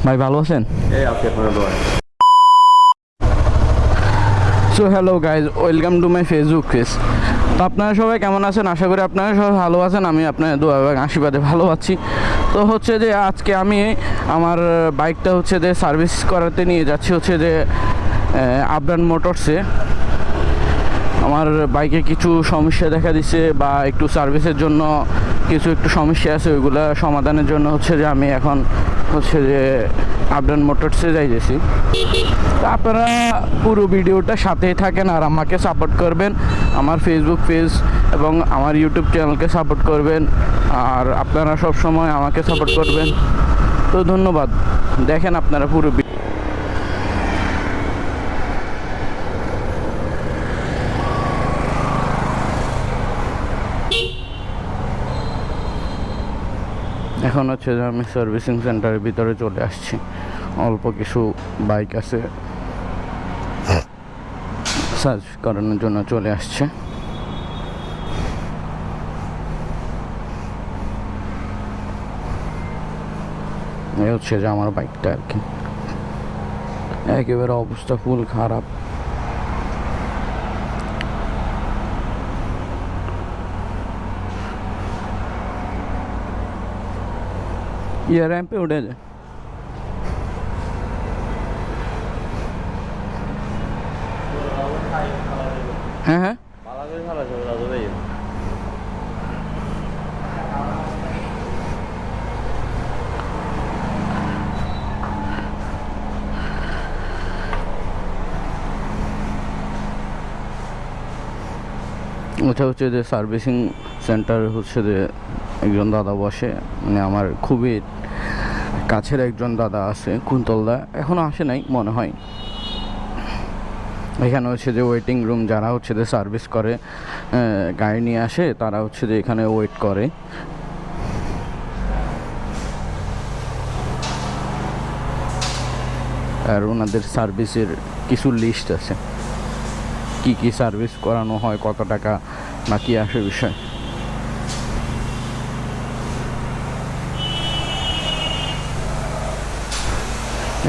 ভাই ভালো আছেন? এই আছি আপনার দোয়ায়। So hello guys, welcome to my Facebook page. তো আপনারা সবাই কেমন আছেন? আশা করি আপনারা সবাই ভালো আছেন। আমি আপনার দোয়া এবং আশীর্বাদে ভালো আছি। তো হচ্ছে যে আজকে আমি আমার বাইকটা হচ্ছে যে সার্ভিস করাতে নিয়ে যাচ্ছি হচ্ছে যে আবরান মোটরসে। আমার বাইকে কিছু সমস্যা দেখা দিচ্ছে বা একটু সার্ভিসের জন্য একটু সমস্যা আছে, ওইগুলো সমাধানের জন্য হচ্ছে যে আমি এখন হচ্ছে যে আবরান মোটরসে যাইতেছি। তো আপনারা পুরো ভিডিওটা সাথেই থাকেন আর আমাকে সাপোর্ট করবেন, আমার ফেসবুক পেজ এবং আমার ইউটিউব চ্যানেলকে সাপোর্ট করবেন। আর আপনারা সব সময় আমাকে সাপোর্ট করবেন। তো ধন্যবাদ। দেখেন আপনারা পুরো এখন হচ্ছে যে আমি সার্ভিসিং সেন্টারের ভিতরে চলে আসছি। অল্প কিছু বাইক আছে, সার্ভিস করানোর জন্য চলে আসছে। এই হচ্ছে যে আমার বাইকটা আর কি, একেবারে অবস্থা ফুল খারাপ। रैंप पे उड़े जाए। হ্যাঁ হ্যাঁ ওটা হচ্ছে যে সার্ভিসিং সেন্টার হচ্ছে যে একজন দাদা বসে, মানে আমার খুবই কাছের একজন দাদা আছে, কুন্তলদা, এখনও আসে নাই মনে হয়। এখানে হচ্ছে যে ওয়েটিং রুম, যারা হচ্ছে যে সার্ভিস করে গাড়ি নিয়ে আসে তারা হচ্ছে যে এখানে ওয়েট করে। আর ওনাদের সার্ভিসের কিছু লিস্ট আছে, কি কি সার্ভিস করানো হয়, কত টাকা বাকি আসে বিষয়।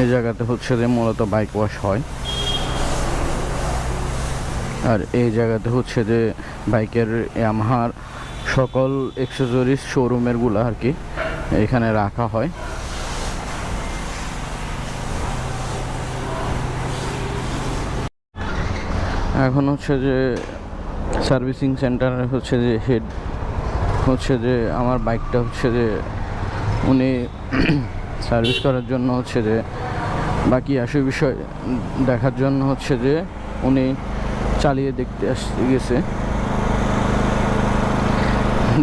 এই জায়গাতে হচ্ছে যে মূলত বাইক ওয়াশ হয়। আর এই জায়গাতে হচ্ছে যে বাইকের ইয়ামাহার সকল অ্যাক্সেসরিজ শোরুমেরগুলো আর কি এখানে রাখা হয়। এখন হচ্ছে যে সার্ভিসিং সেন্টারে হচ্ছে যে হেড হচ্ছে যে আমার বাইকটা হচ্ছে যে উনি সার্ভিস করার জন্য হচ্ছে যে বাকি আসে বিষয় দেখার জন্য হচ্ছে যে উনি চালিয়ে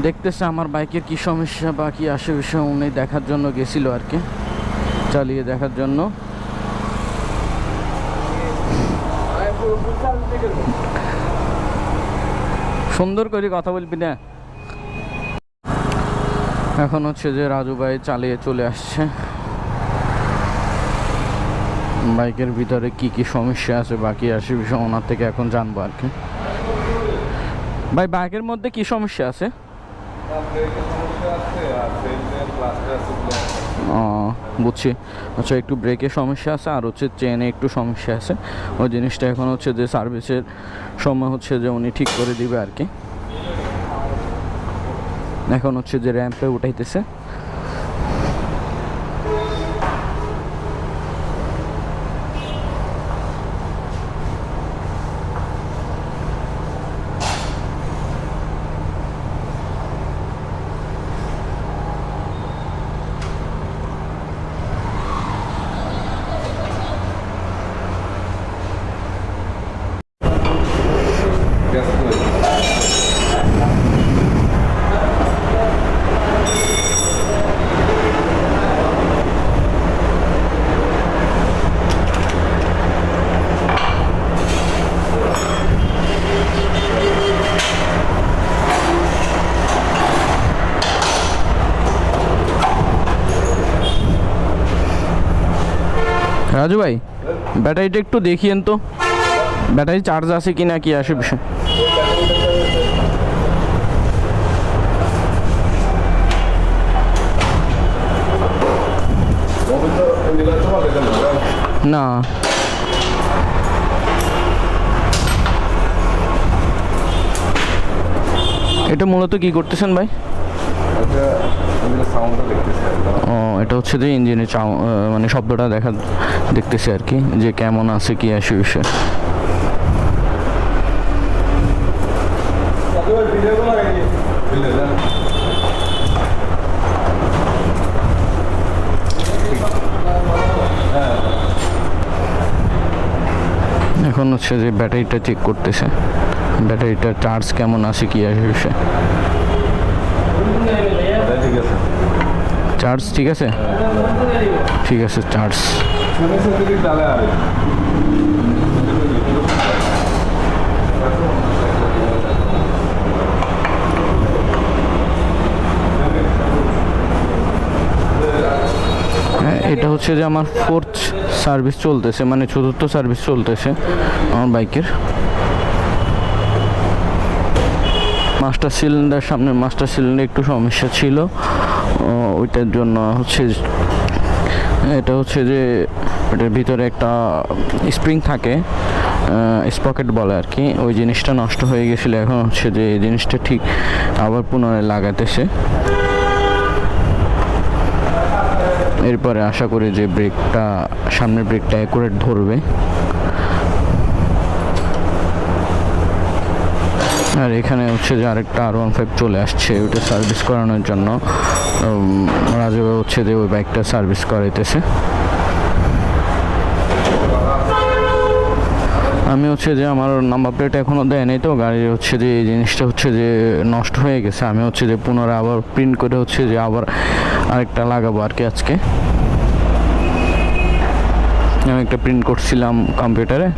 দেখতেছে আমার বাইকের কি সমস্যা বা কি আসে বিষয় উনি দেখার জন্য গেছিল আর কি, চালিয়ে দেখার জন্য। সুন্দর করে কথা বলবি না। এখন হচ্ছে যে রাজু ভাই চালিয়ে চলে আসছে। বাইকের ভিতরে কি কি সমস্যা আছে বাকি আসে বিষয় ওনার থেকে এখন জানবো আর কি। ভাই বাইকের মধ্যে কি সমস্যা আছে? ও বুঝছি। আচ্ছা, একটু ব্রেকের সমস্যা আছে আর হচ্ছে চেনে একটু সমস্যা আছে। ওই জিনিসটা এখন হচ্ছে যে সার্ভিসের সময় হচ্ছে যে উনি ঠিক করে দিবে আর কি। এখন হচ্ছে যে র্যাম্পে উঠাইতেছে। রাজু ভাই, ব্যাটারিটা একটু দেখিয়েন তো, ব্যাটারি চার্জ আছে কি না, কি আসে বিষয়। Momento না, এটা মূলত কি করতেছেন ভাই? ও, এটা হচ্ছে যে ইঞ্জিনের মানে শব্দটা দেখতেছি আর কি, যে কেমন আছে কি আসে বিষয়। এখন হচ্ছে যে ব্যাটারিটা চেক করতেছে, ব্যাটারিটা চার্জ কেমন আছে কি আসে বিষয়। চার্জ ঠিক আছে, ঠিক আছে চার্জ। এটা হচ্ছে যে আমার 4th সার্ভিস চলতেছে, মানে 4র্থ সার্ভিস চলতেছে আমার বাইকের। মাস্টার সিলিন্ডার, সামনে মাস্টার সিলিন্ডার একটু সমস্যা ছিল, ওইটার জন্য হচ্ছে এটা হচ্ছে যে এটার ভিতরে একটা স্প্রিং থাকে, স্পকেট বলে আর কি, ওই জিনিসটা নষ্ট হয়ে গেছিলো। এখন হচ্ছে যে এই জিনিসটা ঠিক আবার পুনরায় লাগাতেছে। এরপরে আশা করি যে ব্রেকটা, সামনের ব্রেকটা অ্যাকুরেট ধরবে। আর এখানে হচ্ছে যে আরেকটা R15 চলে আসছে, ওইটা সার্ভিস করানোর জন্য রাজু হচ্ছে যে ওই বাইকটা সার্ভিস করাইতেছে। আমি হচ্ছে যে আমার নাম্বার প্লেট এখনও দেয় নাই, তো গাড়ির হচ্ছে যে এই জিনিসটা হচ্ছে যে নষ্ট হয়ে গেছে। আমি হচ্ছে যে পুনরায় আবার প্রিন্ট করে হচ্ছে যে আবার আরেকটা লাগাবো আর কি। আজকে আমি একটা প্রিন্ট করছিলাম কম্পিউটারে,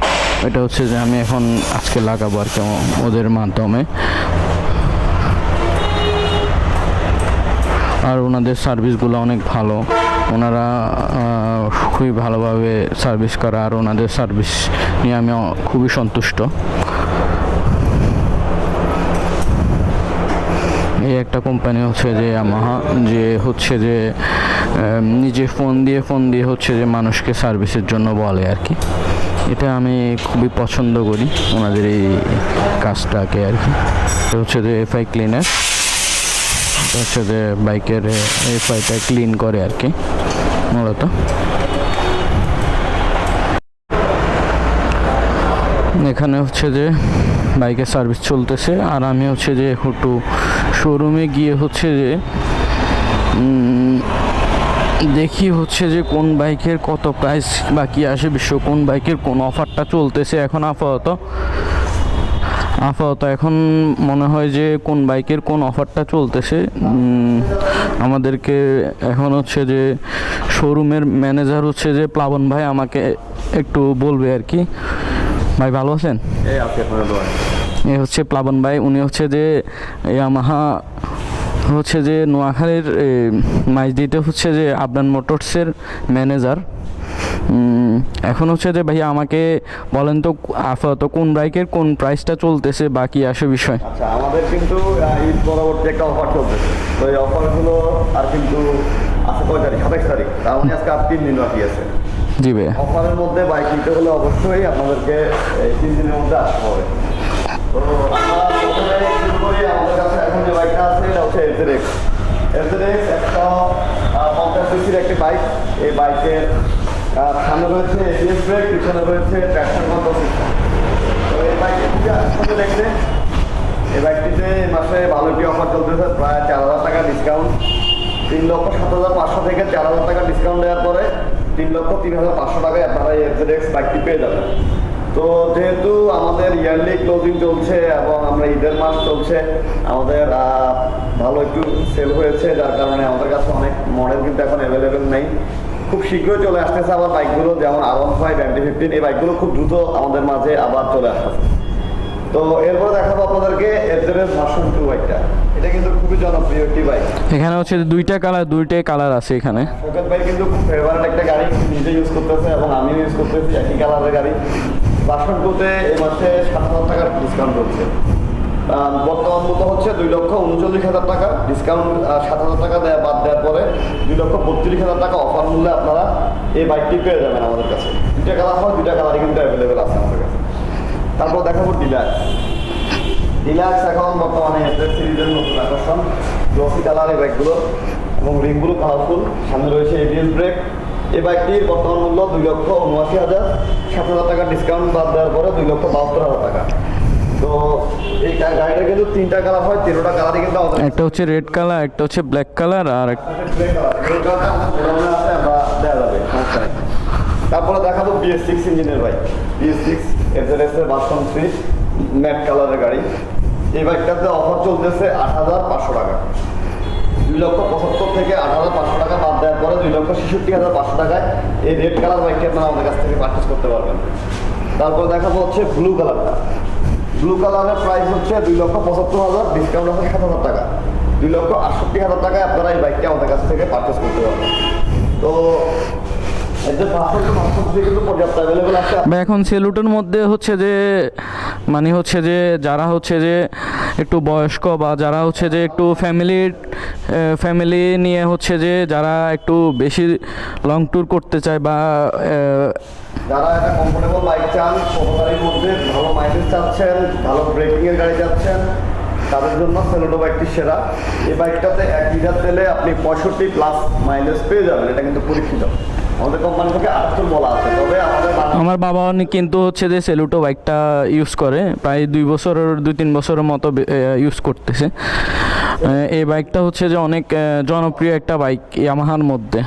এটা হচ্ছে যে আমি এখন আজকে লাগাবো আর কি ওদের মাধ্যমে। আর ওনাদের সার্ভিসগুলো অনেক ভালো, ওনারা খুবই ভালোভাবে সার্ভিস করা, আর ওনাদের সার্ভিস নিয়ে আমি খুবই সন্তুষ্ট। এই একটা কোম্পানি হচ্ছে যে ইয়ামাহা, যে হচ্ছে যে নিজে ফোন দিয়ে হচ্ছে যে মানুষকে সার্ভিসের জন্য বলে আর কি। এটা আমি খুবই পছন্দ করি ওনাদের এই কাজটাকে আর কি। হচ্ছে যে এফআই ক্লিনার, হচ্ছে যে বাইকের এফআইটা ক্লিন করে আর কি মূলত। এখানে হচ্ছে যে বাইকের সার্ভিস চলতেছে, আর আমি হচ্ছে যে একটু শোরুমে গিয়ে হচ্ছে যে দেখি হচ্ছে যে কোন বাইকের কত প্রাইস বাকি আসে বিশ্ব, কোন বাইকের কোন অফারটা চলতেছে এখন আপাতত এখন মনে হয় যে কোন বাইকের কোন অফারটা চলতেছে। আমাদেরকে এখন হচ্ছে যে শোরুমের ম্যানেজার হচ্ছে যে প্লাবন ভাই আমাকে একটু বলবে আর কি। ভাই ভালো আছেন? এ হচ্ছে প্লাবন ভাই, উনি হচ্ছে যে ইয়ামাহা হচ্ছে যে নোয়াখালীর মাইজদিতে হচ্ছে যে আবদান মোটরসের ম্যানেজার। এখন হচ্ছে যে ভাইয়া আমাকে বলেন তো আপাতত কোন বাইকের কোন প্রাইসটা চলতেছে বাকি আসে বিষয়। আচ্ছা, আমাদের কিন্তু ঈদ পরবর্তী একটা অফার চলতেছে, তো এই অফারগুলো আর কিন্তু আছে কয় তারিখ? 27 তারিখ, তার মানে আজকে আর 3 দিন বাকি আছে। জি ভাই, অফারের মধ্যে বাইক নিতে হলে অবশ্যই আপনাদেরকে এই 3 দিনের মধ্যে আসতে হবে। তো আমরা প্রথমে শুরু করি, আমাদের কাছে এখন যে বাইকটা আছে এটা হচ্ছে FZX 150 সিসির একটি বাইক। এই বাইকের সামনে রয়েছে ABS ব্রেক, পিছনে রয়েছে ট্র্যাকশন কন্ট্রোল সিস্টেম। তো এই বাইকটি খুবই আসলে দেখতে, এই বাইকটিতে মাসে ভালো একটি অফার চলতেছে, প্রায় 4,000 টাকা ডিসকাউন্ট। 3,07,500 থেকে 4,000 টাকা ডিসকাউন্ট দেওয়ার পরে 3,03,500 টাকায় আপনারা এই FZX বাইকটি পেয়ে যাবেন। তো যেহেতু আমাদের ইয়ারলি ক্লোজিং চলছে এবং আমরা ঈদের মাস চলছে, আমাদের ভালো একটু সেল হয়েছে, যার কারণে আমাদের কাছে অনেক মডেল কিন্তু এখন অ্যাভেলেবেল নেই। খুব শীঘ্রই চলে আসতেছে আবার বাইকগুলো, যেমন R15, MT-15, এই বাইকগুলো খুব দ্রুত আমাদের মাঝে আবার চলে আসতেছে। তো এরপর দেখাবো আপনাদেরকে FZX ভার্সন 2 বাইকটা। এটা কিন্তু খুবই জনপ্রিয় একটি বাইক। এখানে হচ্ছে দুইটাই কালার আছে এখানে। শৌকত ভাই কিন্তু খুব ফেভারিট একটা গাড়ি, নিজে ইউজ করতেছে এবং আমিও ইউজ করতেছি একই কালারের গাড়ি। ভার্সন 2-তে এই মাসে 7,000 টাকার ডিসকাউন্ট করছে। বর্তমান মতো হচ্ছে 2,39,000 টাকা ডিসকাউন্ট, 7,000 টাকা দেয়া বাদ দেওয়ার পরে 2,32,000 টাকা অফার মূল্যে আপনারা এই বাইকটি পেয়ে যাবেন আমাদের কাছে। দুইটা কালার হয়, দুইটা কালারই কিন্তু অ্যাভেলেবেল আছে আমাদের কাছে। তারপর দেখাবো ডিলাক্স। ডিলাক্স এখন বর্তমানে এফজেড সিরিজের নতুন আকর্ষণ, গ্লসি কালার এই বাইকগুলো এবং রিংগুলো কালারফুল, সামনে রয়েছে এবিএস ব্রেক। এই বাইকটির বর্তমান মূল্য 2,79,000, 7,000 টাকা ডিসকাউন্ট বাদ দেওয়ার পরে 2,72,000 টাকা। তো এই গাড়িটা কিন্তু 3টা কালার হয়, 13টা কালারই কিন্তু আমাদের একটা হচ্ছে রেড কালার, একটা হচ্ছে ব্ল্যাক কালার, আর ব্ল্যাক কালার। এই কালারটা আমাদের গোডাউনে আছে, আমরা দেওয়া যাবে, সমস্যা নেই। তারপরে দেখাবো BS6 ইঞ্জিনের বাইক, BS6 FZS এর ভার্সন 3 ম্যাট কালারের গাড়ি। এই বাইকটাতে অফার চলতেছে 8,500 টাকা। 2,75,000 থেকে 8,500 টাকা বাদ দেওয়ার পরে 2,66,500 টাকায় এই রেড কালার বাইকটি আপনারা আমাদের কাছ থেকে পারচেস করতে পারবেন। তারপর দেখাবো হচ্ছে ব্লু কালারটা। ব্লু কালারের প্রাইস হচ্ছে 2,75,000, ডিসকাউন্ট আছে 7,000 টাকা। 2,68,000 টাকায় আপনারা এই বাইকটি আমাদের কাছ থেকে পারচেস করতে পারবেন। তো এদের কিন্তু পর্যাপ্ত অ্যাভেলেবেল আছে। বা এখন সেলুটের মধ্যে হচ্ছে যে মানে হচ্ছে যে যারা হচ্ছে যে একটু বয়স্ক বা যারা হচ্ছে যে একটু ফ্যামিলি নিয়ে হচ্ছে যে যারা একটু বেশি লং ট্যুর করতে চায় বা যারা একটা কমফোর্টেবল বাইক চান, ছোট গাড়ির মধ্যে ভালো মাইলেজ চাচ্ছেন, ভালো ব্রেকিংয়ের গাড়ি চাচ্ছেন, তাদের জন্য সেলোটো বাইকটি সেরা। এই বাইকটাতে 1 লিটার তেলে আপনি 65+ মাইলেজ পেয়ে যাবেন, এটা কিন্তু পরীক্ষিত। আমাদের কোম্পানি থেকে 78 বলা আছে, তবে আমার বাবা কিন্তু হচ্ছে যে সেলুটো বাইকটা ইউজ করে, প্রায় 2-3 বছরের মতো ইউজ করতেছে। এই বাইকটা হচ্ছে যে অনেক জনপ্রিয় একটা বাইক ইয়ামাহার মধ্যে।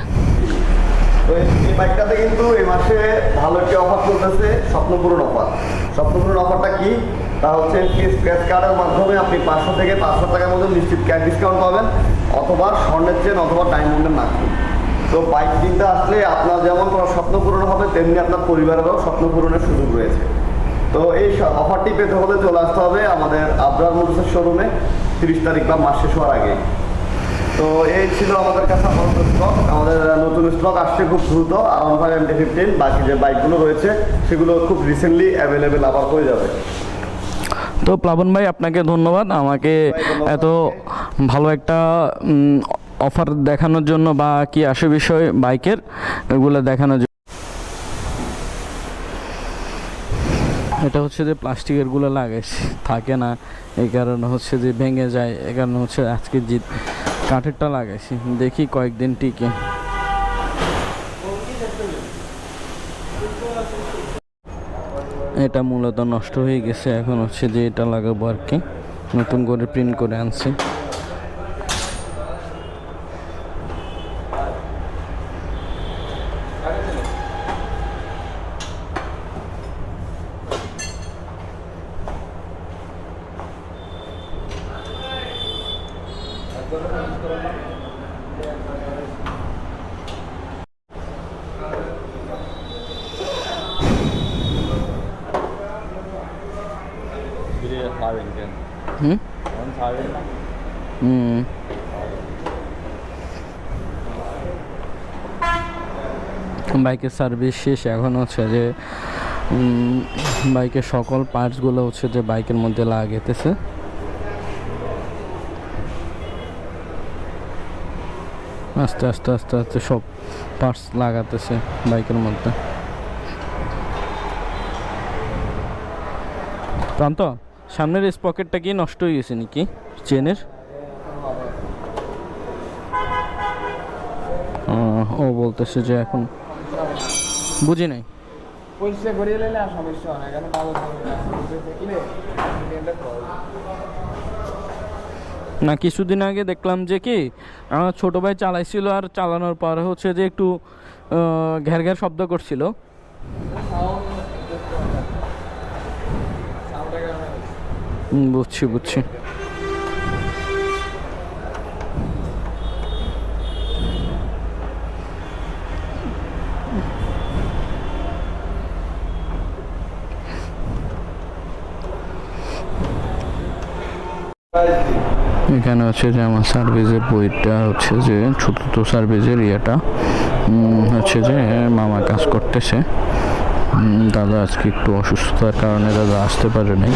তো এই বাইকটাতে কিন্তু এই মাসে ভালো একটি অফার চলতেছে, স্বপ্নপূরণ অফার। স্বপ্নপূরণ অফারটা কি? তা হচ্ছে স্ক্র্যাচ কার্ডের মাধ্যমে আপনি 500 থেকে 5,000 টাকার মধ্যে নিশ্চিত ক্যাশ ডিসকাউন্ট পাবেন, অথবা স্বর্ণের চেন অথবা ডায়মন্ডের নাকি। তো বাইক কিনতে আসলে আপনার যেমন কোনো স্বপ্ন পূরণ হবে, তেমনি আপনার পরিবারেরও স্বপ্ন পূরণের সুযোগ রয়েছে। তো এই অফারটি পেতে হলে চলে আসতে হবে আমাদের আবরার মোটরসের শোরুমে 30 তারিখ বা মাস শেষ হওয়ার আগে। তো এই ছিল আমাদের কাছে আপাতত স্টক। আমাদের নতুন স্টক আসছে খুব দ্রুত, R15 MT-15। বাকি যে বাইকগুলো রয়েছে সেগুলো খুব রিসেন্টলি অ্যাভেলেবেল আবার হয়ে যাবে। তো প্লাবন ভাই, আপনাকে ধন্যবাদ আমাকে এত ভালো একটা অফার দেখানোর জন্য বা কি আসে বিষয় বাইকের এগুলো দেখানোর জন্য। এটা হচ্ছে যে প্লাস্টিকেরগুলো লাগাইছি, থাকে না, এই কারণে হচ্ছে যে ভেঙে যায়, এই কারণে হচ্ছে আজকে যে কাঠেরটা লাগাইছি, দেখি কয়েকদিন টিকে। এটা মূলত নষ্ট হয়ে গেছে, এখন হচ্ছে যে এটা লাগাবো আর কি, নতুন করে প্রিন্ট করে আনছি। বাইকের সার্ভিস শেষ, এখন হচ্ছে যে বাইকের সকল পার্টসগুলো হচ্ছে যে বাইকের মধ্যে লাগাইতেছে। আস্তে আস্তে আস্তে আস্তে সব পার্টস লাগাতেছে বাইকের মধ্যে। প্রান্ত, সামনের স্পকেটটা কি নষ্ট হয়ে গেছে নাকি চেনের? ও বলতেছে যে এখন বুঝি নাই। পরিষ্কার করিয়ে নিলে আর সমস্যা হয় না, কেন কাগজ না, কিছুদিন আগে দেখলাম যে কি আমার ছোট ভাই চালাইছিল, আর চালানোর পরে হচ্ছে যে একটু ঘ্যার ঘ্যার শব্দ করছিল। বুঝছি বুঝছি। এখানে হচ্ছে যে আমার সার্ভিসের বইটা হচ্ছে যে ছোট সার্ভিসের ইয়েটা হচ্ছে যে মামা কাজ করতেছে। দাদা আজকে একটু অসুস্থতার কারণে দাদা আসতে পারে নাই।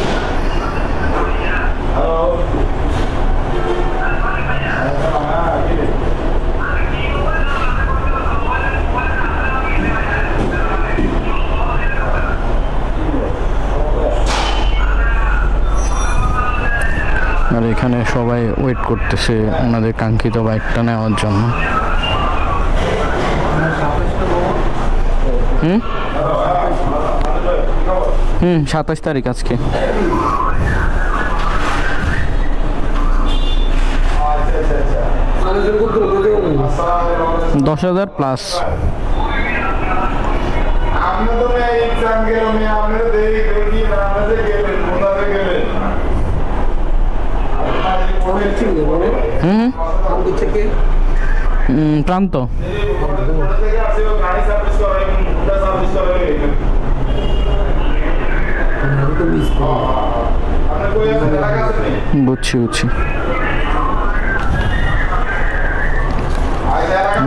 এখানে সবাই ওয়েট করতেছে ওনাদের কাঙ্ক্ষিত বাইকটা নেওয়ার জন্য। হুম 27 তারিখ আজকে। আচ্ছা আচ্ছা আচ্ছা। আসসালামু আলাইকুম। 10,000 প্লাস। আপনি তো এক্সাম গেলেন, আপনি তো দেখি আপনাদের গেলেন, কোথাতে গেলেন? হুম প্রান্ত। গাড়ি সার্ভিস করেন, সার্ভিস করেন। আপনি কই আছেন? ঢাকা আছেন? বুঝছি বুঝছি।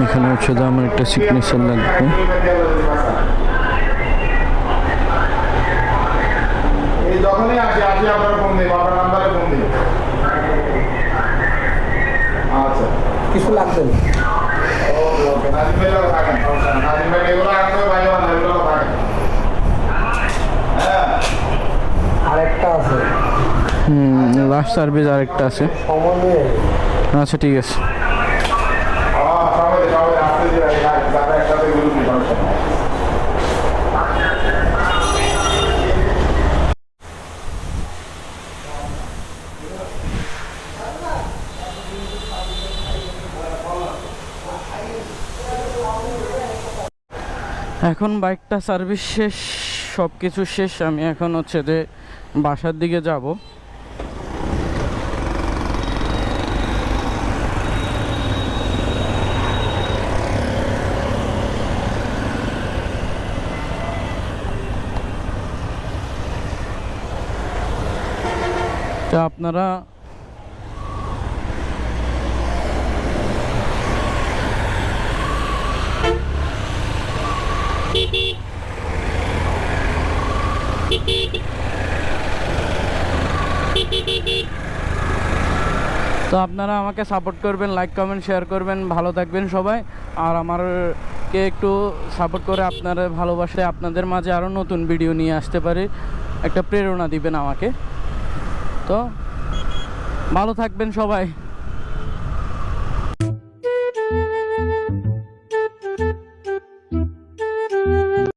এখানে হচ্ছে যে আমার একটা সিগনেচার লাগবে। এই যখনই আসি আপনার ফোন দিই, আপনার নাম্বারে ফোন দিই। আচ্ছা, কিছু লাগবে না। ওকে ওকে। নাজিম ভাই লোক থাকেন, সমস্যা নেই। নাজিম ভাই এগুলো আনতে ভাই না, এগুলো থাকেন। হ্যাঁ, আরেকটা আছে লাস্ট সার্ভিস আরেকটা আছে। সমন্বয়ে আচ্ছা ঠিক আছে। সবাই আসতে দিয়ে যারা একসাথে গ্রুপ নিই, সমস্যা নেই। এখন বাইকটা সার্ভিস শেষ, সব কিছু শেষ। আমি এখন হচ্ছে যে বাসার দিকে যাব। তা আপনারা আমাকে সাপোর্ট করবেন, লাইক কমেন্ট শেয়ার করবেন, ভালো থাকবেন সবাই। আর আমারকে একটু সাপোর্ট করে আপনারা ভালোবাসে আপনাদের মাঝে আরও নতুন ভিডিও নিয়ে আসতে পারি, একটা প্রেরণা দিবেন আমাকে। তো ভালো থাকবেন সবাই।